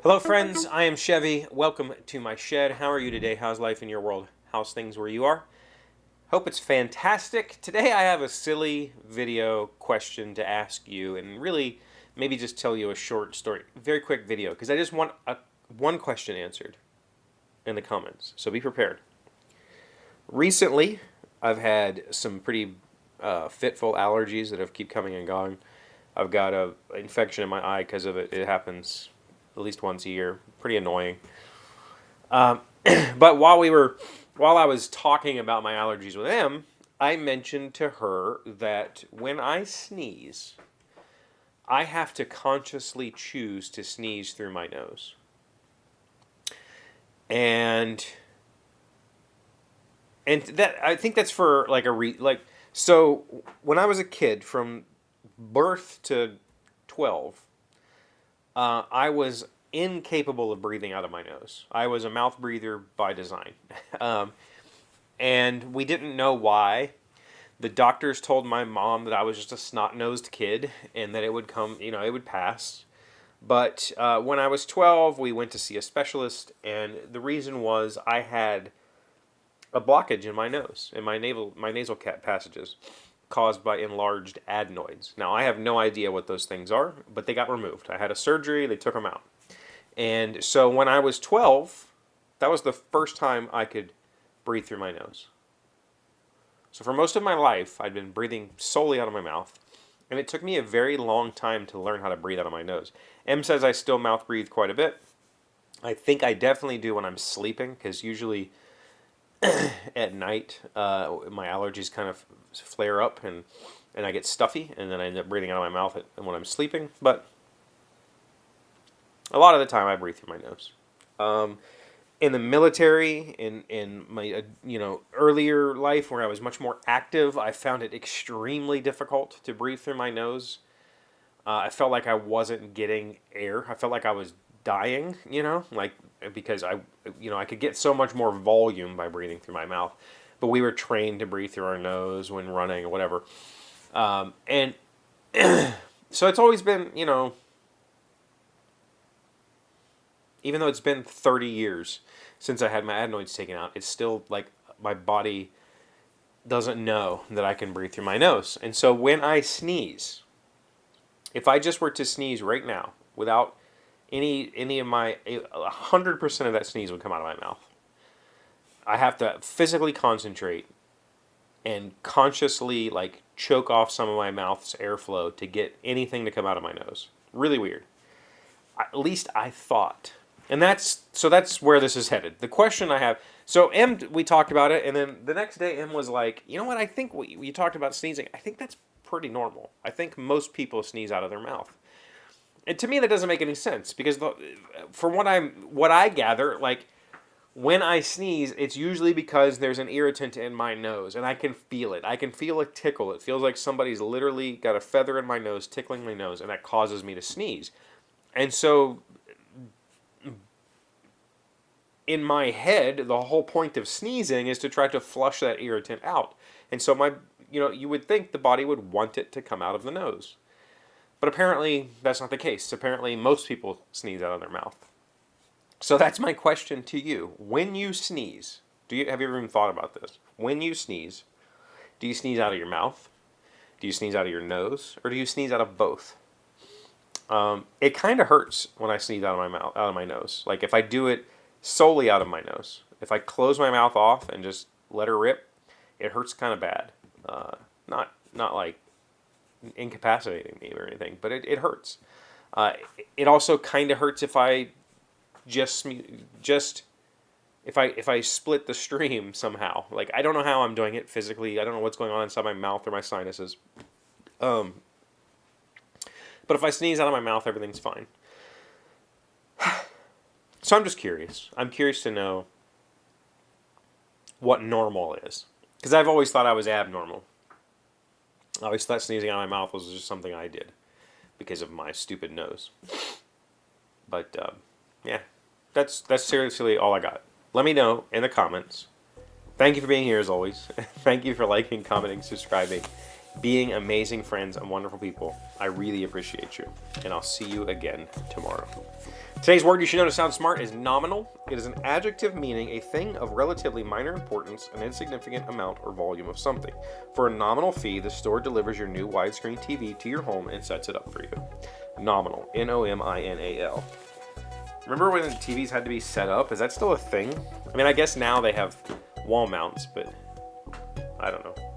Hello friends, I am Chevy. Welcome to my shed. How are you today? How's life in your world? How's things where you are? Hope it's fantastic. Today I have a silly video question to ask you and really maybe just tell you a short story. Very quick video because I just want one question answered in the comments. So be prepared. Recently, I've had some pretty fitful allergies that have keep coming and going. I've got a infection in my eye because of it. It happens at least once a year. Pretty annoying. But while I was talking about my allergies with Em, I mentioned to her that when I sneeze, I have to consciously choose to sneeze through my nose. And that I think that's for like so when I was a kid from birth to 12, I was incapable of breathing out of my nose. I was a mouth breather by design. And we didn't know why. The doctors told my mom that I was just a snot-nosed kid and that it would come, it would pass. But when I was 12, we went to see a specialist, and the reason was I had a blockage in my nose, in my nasal passages, caused by enlarged adenoids. Now, I have no idea what those things are, but they got removed. I had a surgery, they took them out. And so when I was 12, that was the first time I could breathe through my nose. So for most of my life, I'd been breathing solely out of my mouth, and it took me a very long time to learn how to breathe out of my nose. Em says I still mouth breathe quite a bit. I think I definitely do when I'm sleeping, because usually at night, my allergies kind of flare up and I get stuffy, and then I end up breathing out of my mouth when I'm sleeping. But a lot of the time, I breathe through my nose. In the military, in my earlier life, where I was much more active, I found it extremely difficult to breathe through my nose. I felt like I wasn't getting air. I felt like I was dying, because I could get so much more volume by breathing through my mouth. But we were trained to breathe through our nose when running or whatever. And so it's always been, even though it's been 30 years since I had my adenoids taken out, it's still like my body doesn't know that I can breathe through my nose. And so when I sneeze, if I just were to sneeze right now without any of my 100% of that sneeze would come out of my mouth. I have to physically concentrate and consciously choke off some of my mouth's airflow to get anything to come out of my nose. Really weird. At least I thought. And that's where this is headed. The question I have, so Em, we talked about it, and then the next day Em was like, you know what, I think we talked about sneezing. I think that's pretty normal. I think most people sneeze out of their mouth. And to me, that doesn't make any sense because from what I gather, when I sneeze, it's usually because there's an irritant in my nose, and I can feel it. I can feel a tickle. It feels like somebody's literally got a feather in my nose, tickling my nose, and that causes me to sneeze. And so, in my head, the whole point of sneezing is to try to flush that irritant out. And so you would think the body would want it to come out of the nose. But apparently, that's not the case. Apparently, most people sneeze out of their mouth. So that's my question to you. When you sneeze, have you ever even thought about this? When you sneeze, do you sneeze out of your mouth? Do you sneeze out of your nose? Or do you sneeze out of both? It kind of hurts when I sneeze out of my mouth, out of my nose. Like if I do it solely out of my nose. If I close my mouth off and just let her rip, it hurts kind of bad. Not like incapacitating me or anything, but it hurts. It also kind of hurts if I just if I split the stream somehow. Like I don't know how I'm doing it physically. I don't know what's going on inside my mouth or my sinuses. But if I sneeze out of my mouth, everything's fine. So I'm just curious. I'm curious to know what normal is, because I've always thought I was abnormal. I always thought sneezing out of my mouth was just something I did because of my stupid nose. But yeah, that's seriously all I got. Let me know in the comments. Thank you for being here as always. Thank you for liking, commenting, subscribing, being amazing friends and wonderful people. I really appreciate you. And I'll see you again tomorrow. Today's word you should know to sound smart is nominal. It is an adjective meaning a thing of relatively minor importance, an insignificant amount or volume of something. For a nominal fee, the store delivers your new widescreen TV to your home and sets it up for you. Nominal. Nominal. Remember when TVs had to be set up? Is that still a thing? I mean, I guess now they have wall mounts, but I don't know.